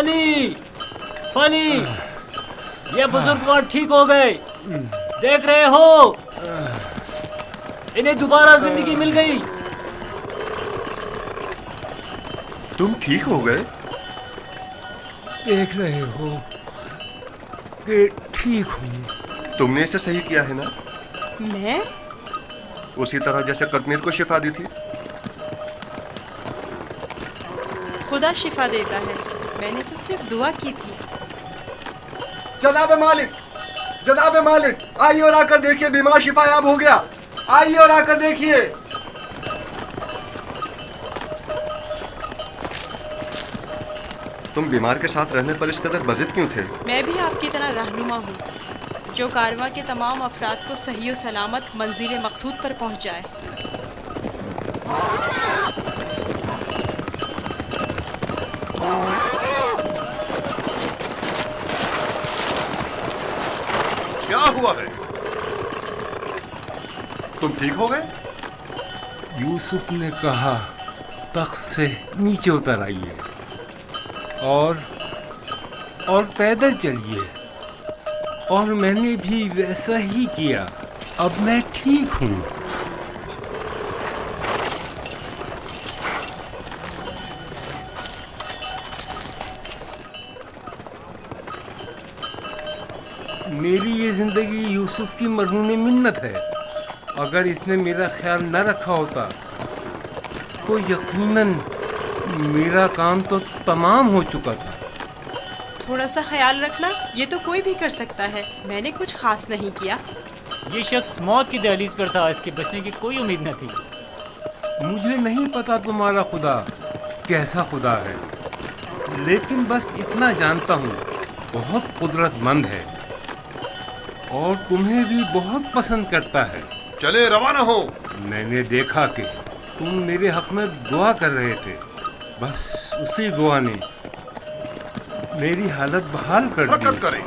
فلی فلی یہ بزرگوار ٹھیک ہو گئے، دیکھ رہے ہو انہیں دوبارہ زندگی مل گئی۔ تم ٹھیک ہو گئے؟ دیکھ رہے ہو کہ ٹھیک ہوں۔ تم نے اسے صحیح کیا ہے نا؟ میں؟ اسی طرح جیسے قطمیر کو شفا دی تھی۔ خدا شفا دیتا ہے، میں نے تو صرف دعا کی تھی۔ جناب مالک، جناب مالک، آئیے اور آ کر دیکھیے بیمار شفا یاب ہو گیا، آئیے اور آ کر دیکھیے۔ تم بیمار کے ساتھ رہنے پر اس قدر بضد کیوں تھے؟ میں بھی آپ کی طرح رہنما ہوں جو کارواں کے تمام افراد کو صحیح و سلامت منزل مقصود پر پہنچائے۔ کیا ہوا ہے؟ تم ٹھیک ہو گئے؟ یوسف نے کہا تخت سے نیچے اتر آئیے اور پیدل چلیے، اور میں نے بھی ویسا ہی کیا۔ اب میں ٹھیک ہوں۔ میری یہ زندگی یوسف کی مرہون منت ہے۔ اگر اس نے میرا خیال نہ رکھا ہوتا تو یقیناً میرا کام تو تمام ہو چکا تھا۔ تھوڑا سا خیال رکھنا یہ تو کوئی بھی کر سکتا ہے، میں نے کچھ خاص نہیں کیا۔ یہ شخص موت کی دہلیز پر تھا، اس کے بچنے کی کوئی امید نہ تھی۔ مجھے نہیں پتا تمہارا خدا کیسا خدا ہے، لیکن بس اتنا جانتا ہوں بہت قدرت مند ہے اور تمہیں بھی بہت پسند کرتا ہے۔ چلے روانہ ہو۔ میں نے دیکھا کہ تم میرے حق میں دعا کر رہے تھے، بس اسی دعا نے میری حالت بحال کر دی۔ حرکت کریں۔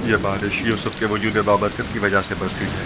یہ بارش یوسف کے وجود بابرکت کی وجہ سے برسی ہے۔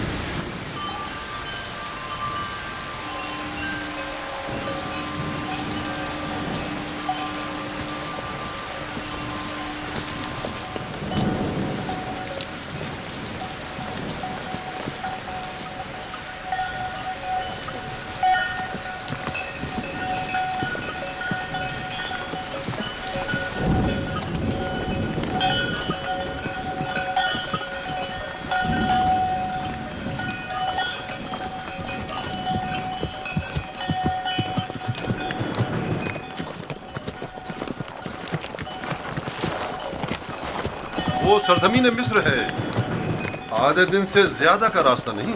وہ سرزمین مصر ہے، آدھے دن سے زیادہ کا راستہ نہیں،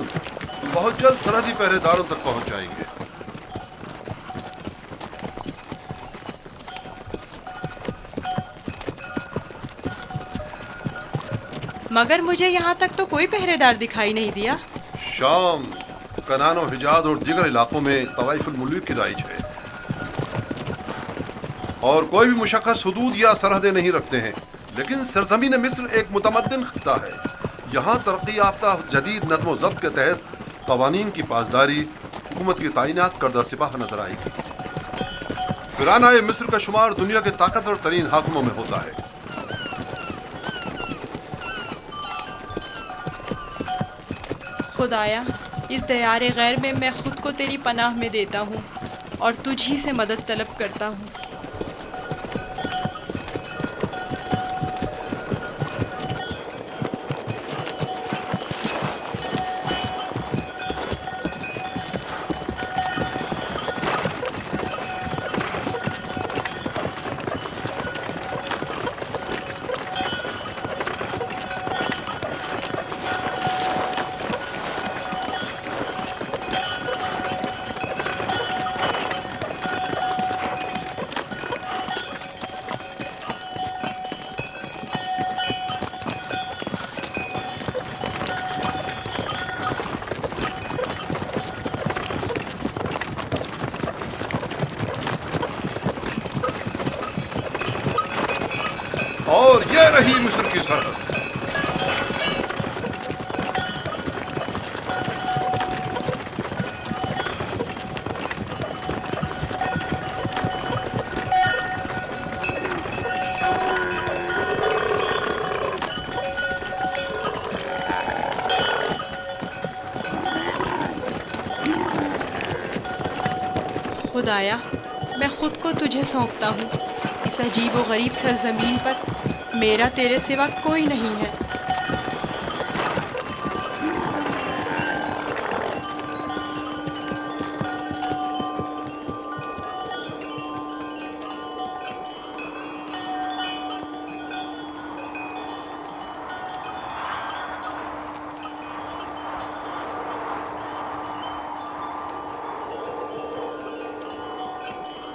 بہت جلد سرحدی پہرے داروں تک پہنچ جائیں گے۔ مگر مجھے یہاں تک تو کوئی پہرے دار دکھائی نہیں دیا۔ شام، کنعان و حجاز اور دیگر علاقوں میں طوائف الملوک کی رائج ہے، اور کوئی بھی مشخص حدود یا سرحدیں نہیں رکھتے ہیں، لیکن سرزمین مصر ایک متمدن خطہ ہے۔ یہاں ترقی یافتہ جدید نظم و ضبط کے تحت قوانین کی پاسداری، حکومت کی تعینات کردہ سپاہ نظر آئے گی۔ فرعونۂ مصر کا شمار دنیا کے طاقتور ترین حاکموں میں ہوتا ہے۔ خدایا، اس دیار غیر میں میں خود کو تیری پناہ میں دیتا ہوں اور تجھ ہی سے مدد طلب کرتا ہوں۔ یہ رہی مصر کی سرحد. خدایا میں خود کو تجھے سونپتا ہوں. اس عجیب و غریب سرزمین پر میرا تیرے سوا کوئی نہیں ہے.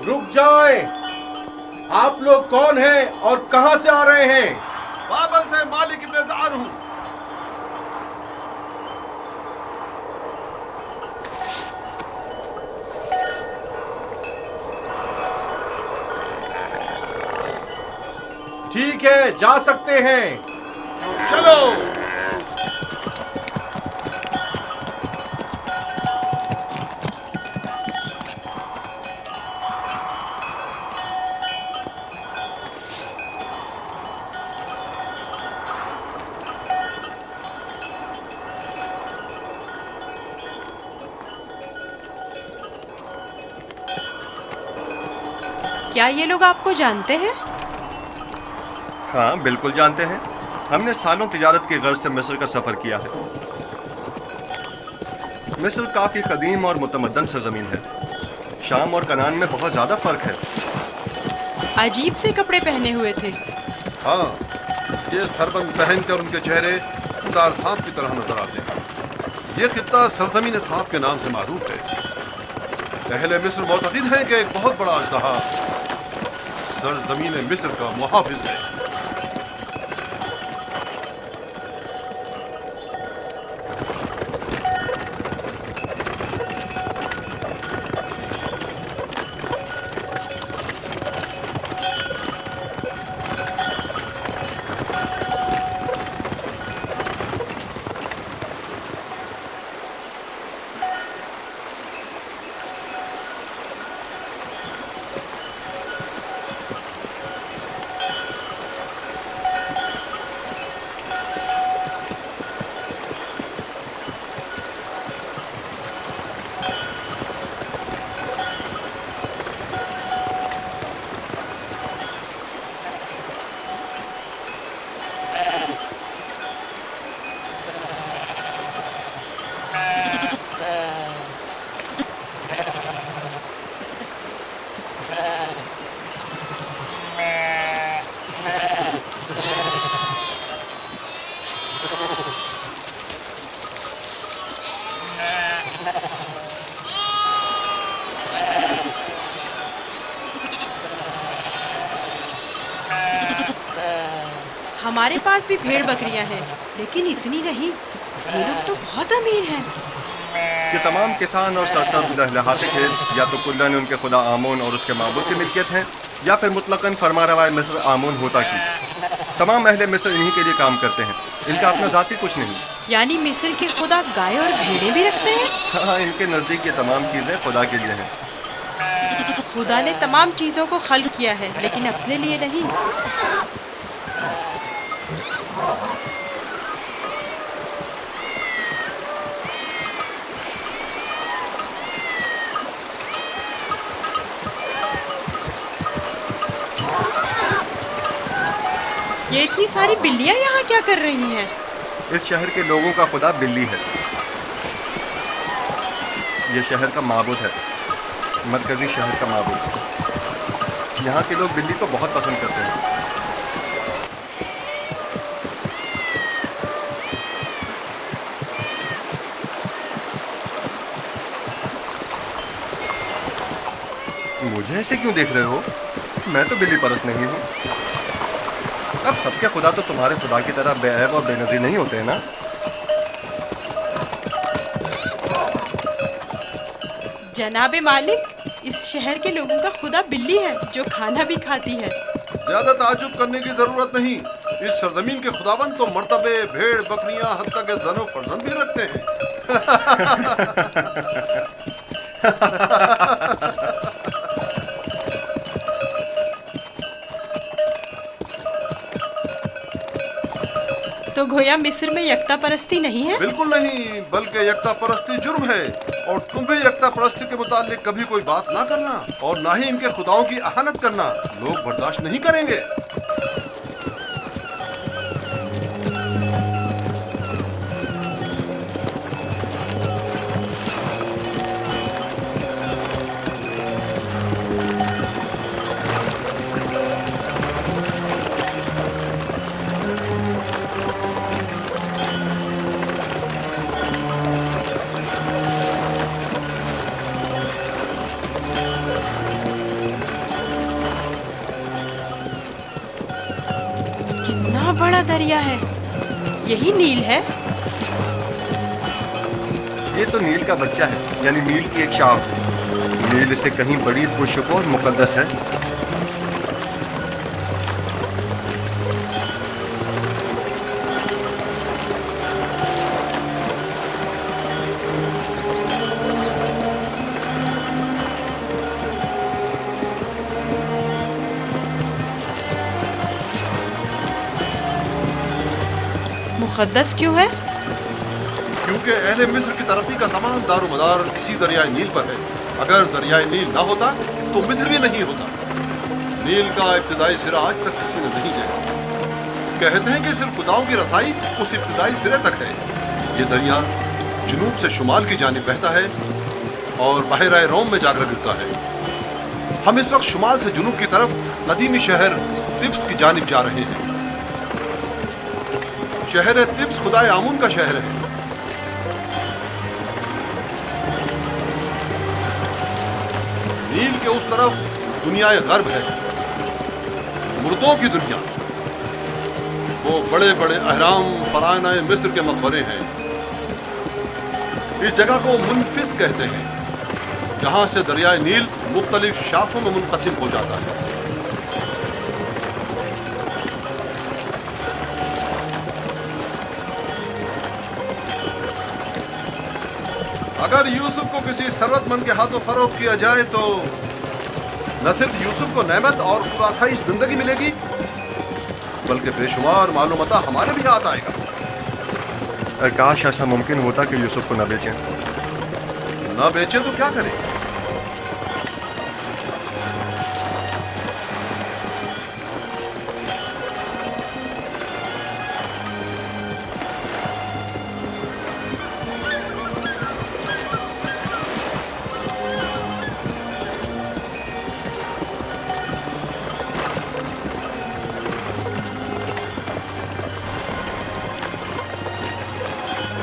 رک جائیں. آپ لوگ کون ہیں اور کہاں سے آ رہے ہیں؟ بابل سے مالک ابن زعر ہوں. ٹھیک ہے، جا سکتے ہیں. چلو. کیا یہ لوگ آپ کو جانتے ہیں؟ ہاں بالکل جانتے ہیں. ہم نے سالوں تجارت کی غرض سے مصر کا سفر کیا ہے. مصر کافی قدیم اور متمدن سرزمین ہے. شام اور کنعان میں بہت زیادہ فرق ہے. عجیب سے کپڑے پہنے ہوئے تھے. ہاں، یہ سربند پہن کر ان کے چہرے دار سانپ کی طرح نظر آتے ہیں. یہ خطہ سرزمین سانپ کے نام سے معروف ہے. اہل مصر معتقد ہیں کہ ایک بہت بڑا اژدہا سرزمین مصر کا محافظ ہے. ہمارے پاس بھی بھیڑ بکریاں ہیں، لیکن اتنی نہیں. یہ لوگ تو بہت امیر ہیں. یہ تمام کسان اور سرسبز لہلہاتے کھیت یا تو کلن ان کے خدا آمون اور اس کے معبود کی ملکیت ہیں، یا پھر مطلقاً فرما روا مصر آمون ہوتا کی. تمام اہل مصر انہی کے لیے کام کرتے ہیں. ان کا اپنا ذاتی کچھ نہیں. یعنی مصر کے خدا گائے اور بھیڑیں بھی رکھتے ہیں؟ ہاں، ان کے نزدیک یہ تمام چیزیں خدا کے لیے ہیں. خدا نے تمام چیزوں کو خلق کیا ہے، لیکن اپنے لیے نہیں. یہ اتنی ساری بلیاں یہاں کیا کر رہی ہیں؟ اس شہر کے لوگوں کا خدا بلی ہے. یہ شہر کا معبود ہے، مرکزی شہر کا معبود. یہاں کے لوگ بلی کو بہت پسند کرتے ہیں. مجھے ایسے کیوں دیکھ رہے ہو؟ میں تو بلی پرست نہیں ہوں. اب سب کے خدا تو تمہارے خدا کی طرح بے عیب اور بے نظیر نہیں ہوتے ہیں نا. جناب مالک، اس شہر کے لوگوں کا خدا بلی ہے جو کھانا بھی کھاتی ہے. زیادہ تعجب کرنے کی ضرورت نہیں. इस सरजमीन के खुदाबंद तो मर्तबे भेड़ बकरियां हत्ता के जनो फर्जंद भी रखते हैं। तो गोया मिस्र में यकता परस्ती नहीं है? बिल्कुल नहीं, बल्कि यकता परस्ती जुर्म है, और तुम भी यकता परस्ती के मुतालिक कभी कोई बात ना करना और ना ही इनके खुदाओं की अहानत करना लोग बर्दाश्त नहीं करेंगे। कितना बड़ा दरिया है, यही नील है? ये तो नील का बच्चा है, यानी नील की एक शाख। नील इससे कहीं बड़ी पुरशुक और मुकद्दस है। मुकद्दस क्यों है? क्योंकि अहले मिस्र की तरक्की का तमाम दारोमदार इसी दरियाए नील पर है। अगर दरियाए नील ना होता तो मिस्र भी नहीं होता। नील का इब्तदाई सिरा आज तक किसी ने नहीं देखा। कहते हैं कि सिर्फ खुदाओं की रसाई उस इब्तदाई सिरे तक है। ये दरिया जुनूब से शुमाल की जानिब बहता है और बहरा रोम में जाकर गिरता है। हम इस वक्त शुमाल से जुनूब की तरफ कदीमी शहर तिब्स की जानिब जा रहे हैं। शहर तिब्स खुदाए आमून का शहर है। नील के उस तरफ दुनियाए गर्ब है, मुर्दों की दुनिया। वो बड़े बड़े अहराम फराना मिस्र के मकबरे हैं। इस जगह को मुनफिस कहते हैं, जहां से दरियाए नील मुख्तलिफ शाखों में मुनक़सिम हो जाता है। अगर यूसुफ को किसी सरवतमंद के हाथों फरोख्त किया जाए तो न सिर्फ यूसुफ को नेमत और खुदासाइश जिंदगी मिलेगी, बल्कि बेशुमार मालूमता हमारे भी हाथ आएगा। काश ऐसा मुमकिन होता कि यूसुफ को न बेचें। न बेचे तो क्या करें?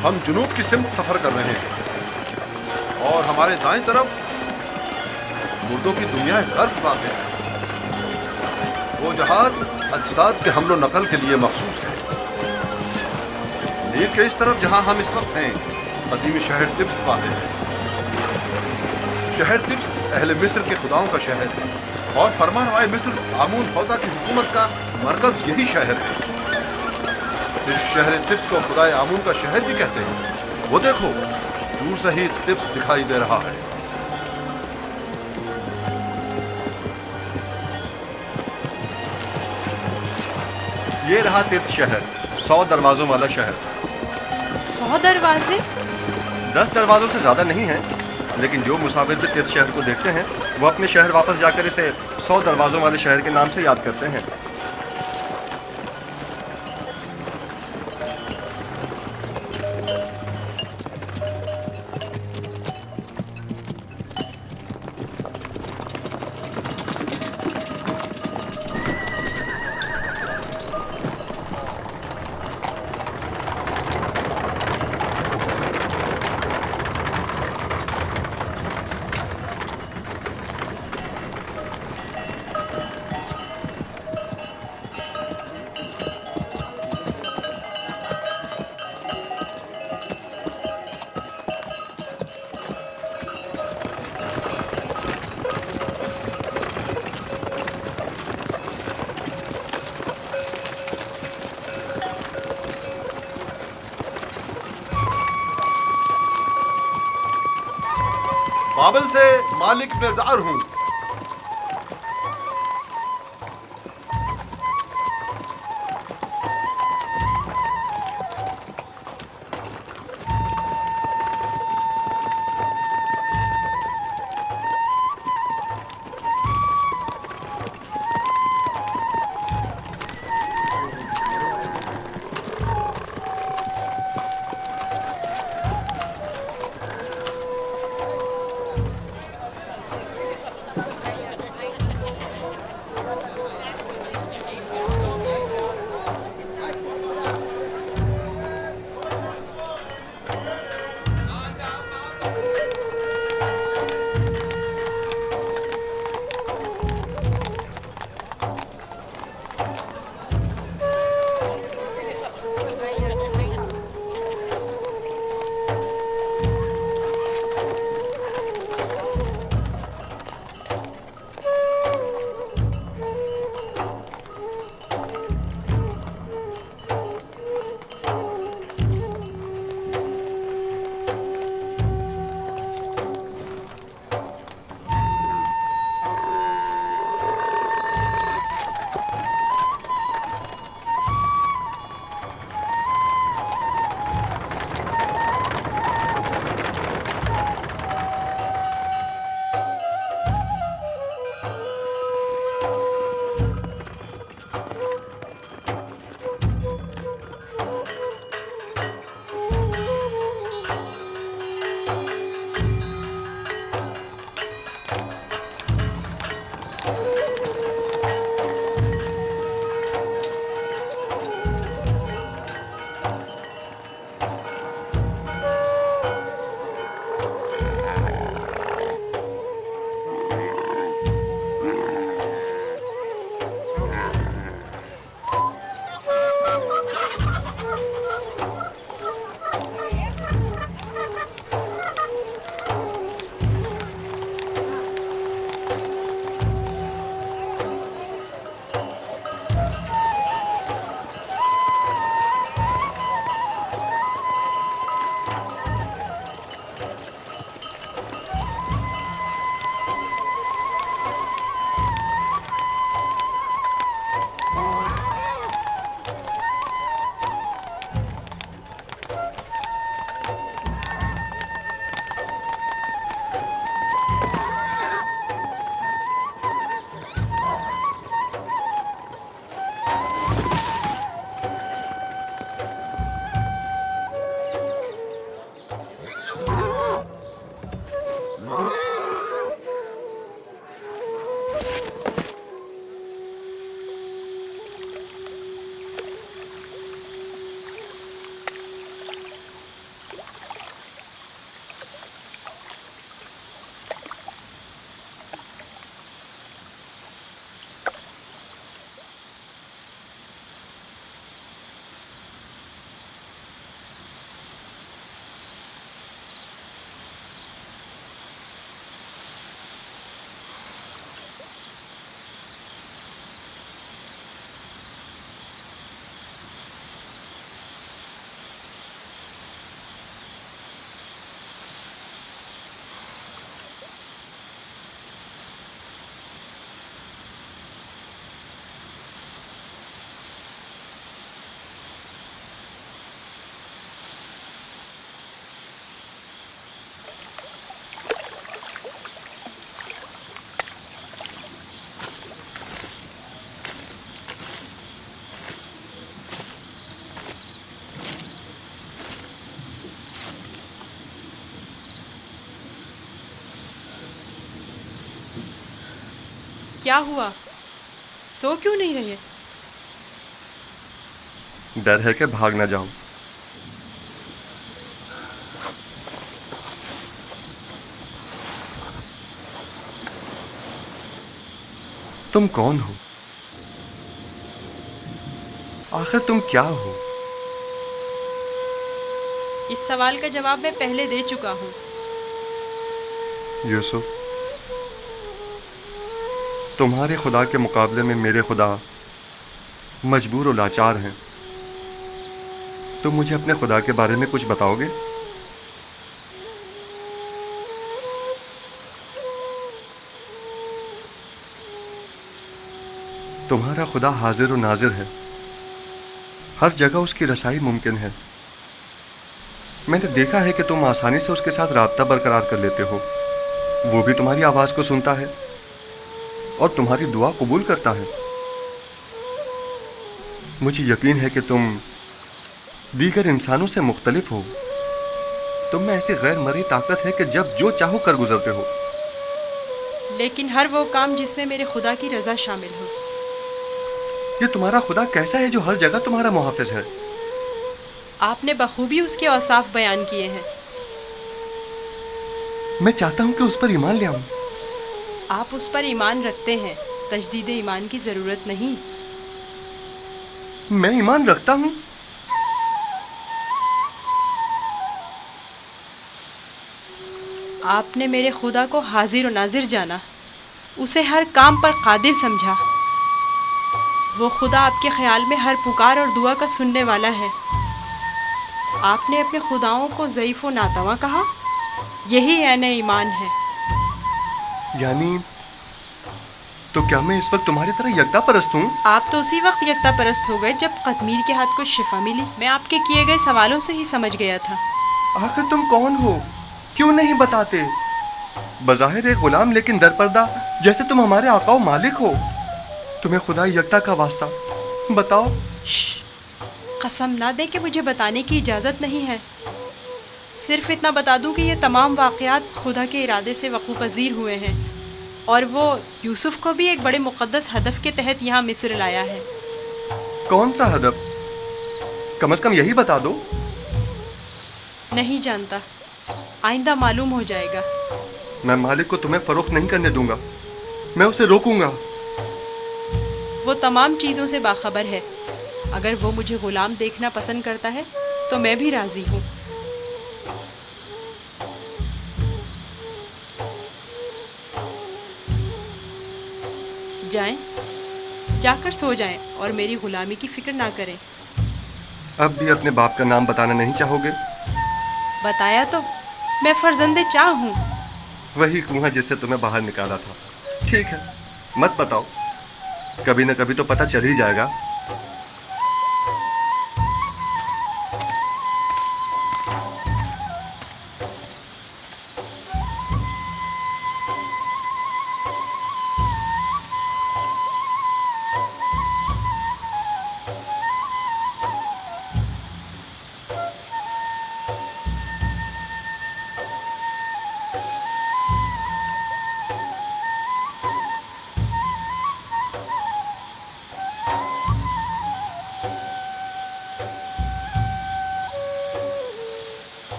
हम जुनूब की सिमत सफर कर रहे हैं और हमारे दाएं तरफ मुर्दों की दुनिया गर्भ वाक़ है। वो जहाज अजसाद के हमलो नकल के लिए मखसूस है। नील के इस तरफ जहां हम इस वक्त हैं, कदीमी शहर तिब्स वाक़ है। शहर तिब्स अहले मिस्र के खुदाओं का शहर है और फरमानवाए मिस्र आमून हौदा की हुकूमत का मरकज यही शहर है। इस शहर तिब्स को खुदाए आमून का शहर भी कहते हैं। वो देखो, दूर से ही तिब्स दिखाई दे रहा है। ये रहा तिब्स शहर, 100 दरवाजों वाला शहर। 100 दरवाजे? 10 दरवाजों से ज्यादा नहीं है, लेकिन जो मुसाफिर भी तिब्स शहर को देखते हैं वो अपने शहर वापस जाकर इसे 100 दरवाजों वाले शहर के नाम से याद करते हैं। بابل سے مالک بن زعر ہوں. کیا ہوا؟ سو کیوں نہیں رہے؟ ڈر ہے کہ بھاگ نہ جاؤں. تم کون ہو؟ آخر تم کیا ہو؟ اس سوال کا جواب میں پہلے دے چکا ہوں. یوسف، تمہارے خدا کے مقابلے میں میرے خدا مجبور و لاچار ہیں. تم مجھے اپنے خدا کے بارے میں کچھ بتاؤ گے؟ तुम्हारा खुदा हाजिर और नाजिर है, हर जगह उसकी रसाई मुमकिन है। मैंने देखा है कि तुम आसानी से उसके साथ राब्ता बरकरार कर लेते हो। वो भी तुम्हारी आवाज़ को सुनता है और तुम्हारी दुआ कबूल करता है। मुझे यकीन है कि तुम दीगर इंसानों से मुख्तलिफ हो। तुम में ऐसी गैर मरी ताकत है कि जब जो चाहो कर गुजरते हो। लेकिन हर वो काम जिसमें मेरे खुदा की रज़ा शामिल हो। ये तुम्हारा खुदा कैसा है जो हर जगह तुम्हारा मुहाफिज है? आपने बखूबी उसके औसाफ बयान किए हैं। मैं चाहता हूं कि उस पर ईमान ले आऊं। आप उस पर ईमान रखते हैं, तजदीद ईमान की ज़रूरत नहीं। मैं ईमान रखता हूं। आपने मेरे खुदा को हाजिर और नाजिर जाना, उसे हर काम पर कादिर समझा। वो खुदा आपके ख्याल में हर पुकार और दुआ का सुनने वाला है। आपने अपने खुदाओं को ज़ईफ़ व नातवा कहा, यही ऐन ईमान है। यानी तो क्या मैं इस वक्त तुम्हारी तरह यकता परस्त हूँ? आप तो उसी वक्त यकता परस्त हो गए जब कतमीर के हाथ को शिफा मिली। मैं आपके किए गए सवालों से ही समझ गया था। आखिर तुम कौन हो? क्यों नहीं बताते? बज़ाहिर एक गुलाम लेकिन दरपर्दा, जैसे तुम हमारे आका व मालिक हो। तुम्हें खुदा यकता का वास्ता बताओ। कसम ना दे कि मुझे बताने की इजाज़त नहीं है। सिर्फ इतना बता दूं कि ये तमाम वाक़यात खुदा के इरादे से वक़ू पज़ीर हुए हैं और वो यूसुफ को भी एक बड़े मुक़द्दस हदफ के तहत यहाँ मिस्र लाया है। कौन सा हदफ? कम से कम यही बता दो। नहीं जानता, आइंदा मालूम हो जाएगा। मैं मालिक को तुम्हें फ़रोख्त नहीं करने दूंगा। मैं उसे रोकूंगा। वो तमाम चीज़ों से बाखबर है। अगर वो मुझे ग़ुलाम देखना पसंद करता है तो मैं भी राज़ी हूँ। जाएं, जाकर सो जाएं और मेरी ग़ुलामी की फ़िक्र ना करें। अब भी अपने बाप का नाम बताना नहीं चाहोगे? बताया तो, मैं फ़र्जंदे चाह हूँ। वही कुआं जिससे तुम्हें बाहर निकाला था। ठीक है, मत बताओ, कभी न कभी तो पता चल ही जाएगा।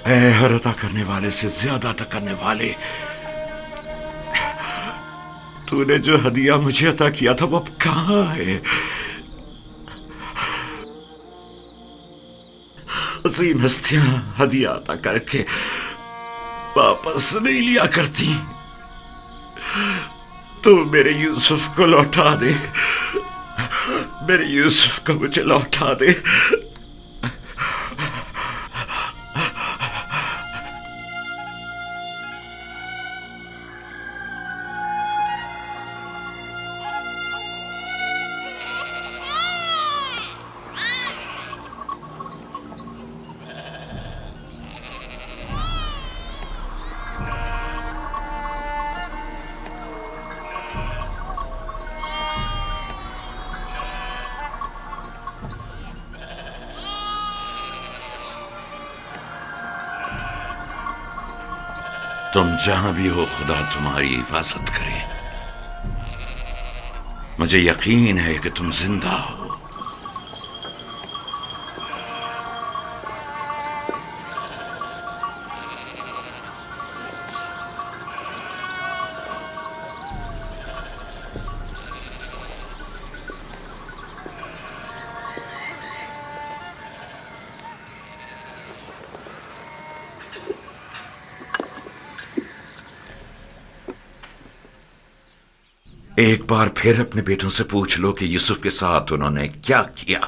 ऐ हर अता करने वाले से ज्यादा अता करने वाले, तूने जो हदिया मुझे अता किया था वो अब कहाँ है? अजीम हस्तियां हदिया अता करके वापस नहीं लिया करती। तू मेरे यूसुफ को लौटा दे, मेरे यूसुफ को मुझे लौटा दे। तुम जहां भी हो, खुदा तुम्हारी हिफाजत करे। मुझे यकीन है कि तुम जिंदा हो। एक बार फिर अपने बेटों से पूछ लो कि यूसुफ के साथ उन्होंने क्या किया।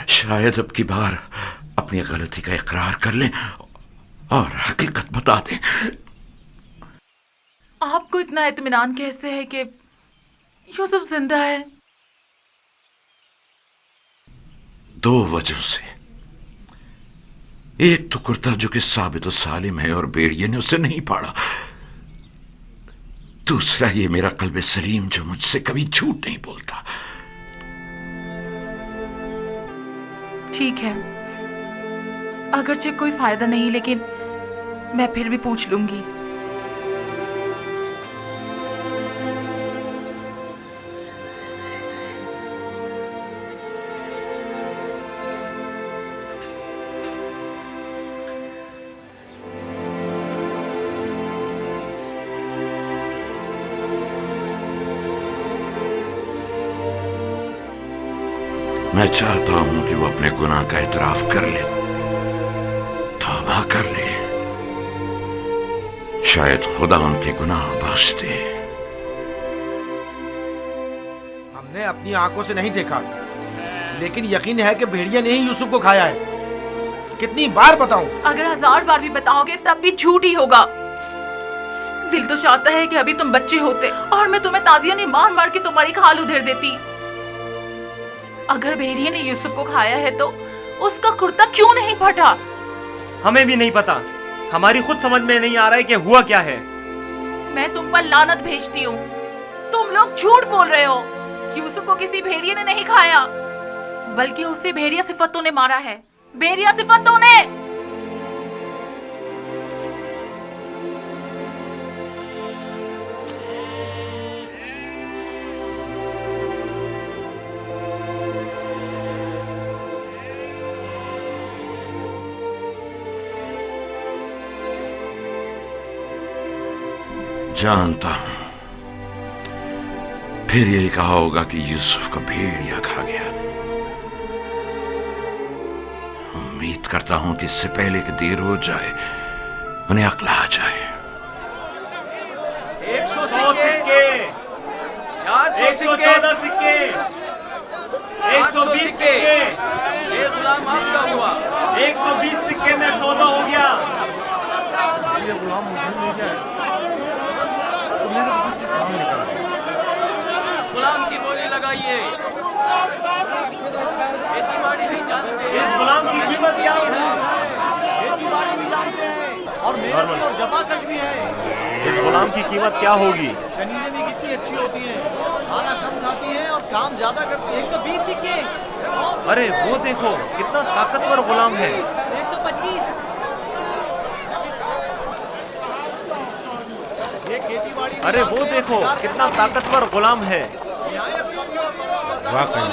शायद अब की बार अपनी गलती का इकरार कर लें और हकीकत बता दें। आपको इतना इत्मीनान कैसे है कि यूसुफ जिंदा है? 2 वजहों से। एक तो कुर्ता जो कि साबित और सालिम है और भेड़िए ने उसे नहीं पाड़ा। दूसरा ये मेरा कल्बे सलीम जो मुझसे कभी झूठ नहीं बोलता। ठीक है, अगरचे कोई फायदा नहीं, लेकिन मैं फिर भी पूछ लूंगी। मैं चाहता हूं कि वो अपने गुनाह का इतराफ कर ले, तौबा कर ले। शायद खुदा उनके गुनाह बख्श दे। हमने अपनी आंखों से नहीं देखा, लेकिन यकीन है कि भेड़िया ने ही यूसुफ को खाया है। कितनी बार बताऊं? अगर 1000 बार भी बताओगे तब भी झूठ ही होगा। दिल तो चाहता है कि अभी तुम बच्चे होते और मैं तुम्हें ताजिया ने मार मार के तुम्हारी खाल उधेड़ देती। अगर भेड़िए ने यूसुफ को खाया है तो उसका कुर्ता क्यों नहीं फटा? हमें भी नहीं पता। हमारी खुद समझ में नहीं आ रहा है कि हुआ क्या है। मैं तुम पर लानत भेजती हूँ। तुम लोग झूठ बोल रहे हो। यूसुफ को किसी भेड़िए ने नहीं खाया, बल्कि उसे भेड़िया सिफतों ने मारा है। भेड़िया सिफतों ने। जानता हूं फिर यही कहा होगा कि यूसुफ को भेड़िया खा गया। उम्मीद करता हूं कि इससे पहले कि देर हो जाए उन्हें अक्ल आ जाए। 100 सिक्के, 114 सिक्के, 120 सिक्के। ये गुलाम आपका हुआ। 120 सिक्के में सौदा हो गया। ये गुलाम मुझे मिल जाए तो मेरे पास से काम निकल जाए। गुलाम की बोली लगाइए। खेती बाड़ी भी जानते हैं। इस गुलाम की कीमत क्या है? खेती बाड़ी भी जानते हैं और मेहनती और जफाकश भी है। इस गुलाम की कीमत क्या होगी? कनीजें भी कितनी अच्छी होती हैं, खाना कम खाती हैं और काम ज्यादा करती हैं। 120 सिक्के। अरे वो देखो कितना ताकतवर गुलाम है। 125। ये खेती बाड़ी। अरे वो देखो कितना ताकतवर गुलाम है। वाकई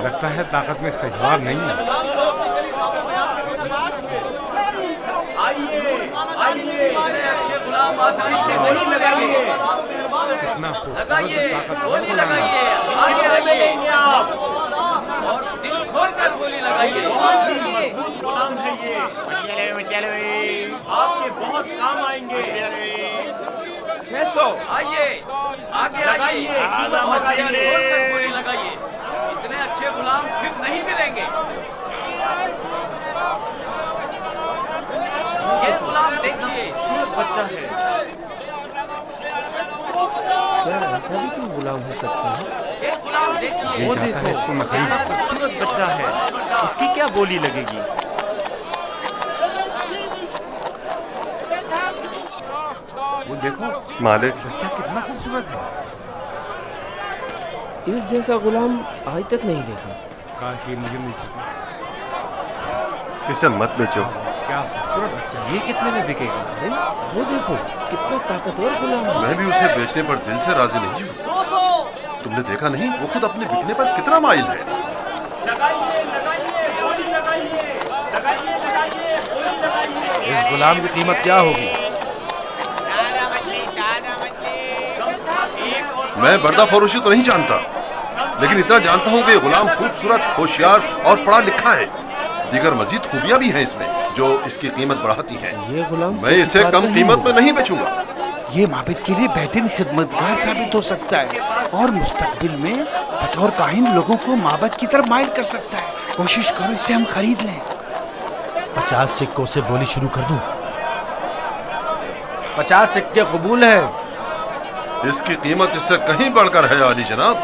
लगता है ताकत में इसका जवाब नहीं है। आइए आइए, अच्छे गुलाम आसानी से गोली लगाइए, कितना लगाइए, गोली लगाइए, आगे आइए आप। और दिल खोल कर गोली लगाइए। बहुत ही मजबूत गुलाम है ये, आपके बहुत काम आएंगे। 600। आइए आगे लगाइए, आइए, कीमत लगाइए। खोल कर गोली लगाइए। इतने अच्छे गुलाम फिर नहीं मिलेंगे। ये गुलाम देखिए, बच्चा है। ऐसा भी क्यों गुलाम हो सकता है? ये गुलाम देखिए। वो चाहता है देखो इसको मैं कितना खरीद। खूबसूरत बच्चा है। इसकी क्या बोली लगेगी? वो देखो मालिक, बच्चा कितना खूबसूरत है। इस जैसा गुलाम आज तक नहीं देखा। काश ये मुझे मिल सके। इसे मत बेचो। क्या खूबसूरत बच्चा है। ये कितने में बिकेगा? अरे वो देखो कितना ताकतवर गुलाम है। मैं भी उसे बेचने पर दिल से राजी नहीं हूँ। 200। तुमने देखा नहीं वो खुद अपने बिकने पर कितना माइल है। लगाइए लगाइए, गोली लगाइए, लगाइए लगाइए, गोली लगाइए। इस गुलाम की कीमत क्या होगी? मैं बर्दा फरोशी तो नहीं जानता, लेकिन इतना जानता हूँ कि ये गुलाम खूबसूरत, होशियार और पढ़ा लिखा है। दीगर मजीद खूबियाँ भी हैं इसमें जो इसकी कीमत बढ़ाती हैं। ये गुलाम मैं इसे कम कीमत में नहीं बेचूंगा। یہ معبد کے لیے بہترین خدمتگار ثابت ہو سکتا ہے اور مستقبل میں بطور کاہن لوگوں کو معبد کی طرف مائل کر سکتا ہے. کوشش کرو اسے ہم خرید لیں. 50 سکوں سے بولی شروع کر دوں. 50 سکے قبول ہے. اس کی قیمت اس سے کہیں بڑھ کر ہے عالی جناب.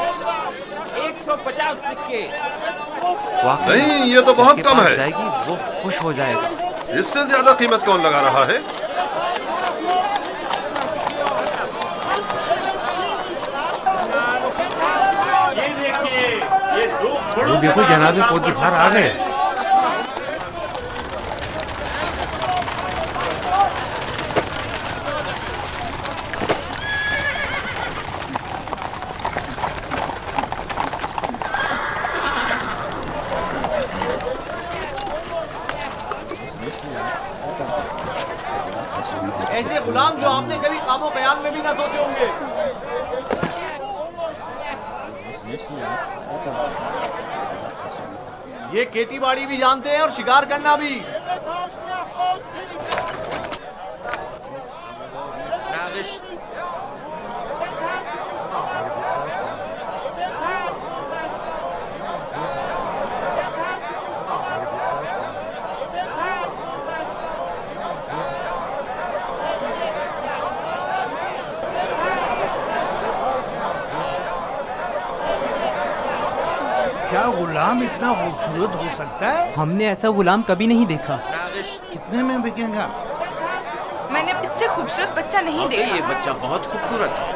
150 سکے. نہیں یہ تو بہت کم ہے. جائے گی وہ خوش ہو جائے گا. اس سے زیادہ قیمت کون لگا رہا ہے؟ وہ دیکھو جناب پوتیفار آ گئے. ایسے غلام جو آپ نے کبھی خواب و خیال میں بھی نہ سوچے ہوں گے. یہ کھیتی باڑی بھی جانتے ہیں اور شکار کرنا بھی. کیا غلام اتنا خوبصورت ہو سکتا ہے؟ ہم نے ایسا غلام کبھی نہیں دیکھا. کتنے میں بکے گا؟ میں نے اس سے خوبصورت بچہ نہیں دیکھا. یہ بچہ بہت خوبصورت ہے.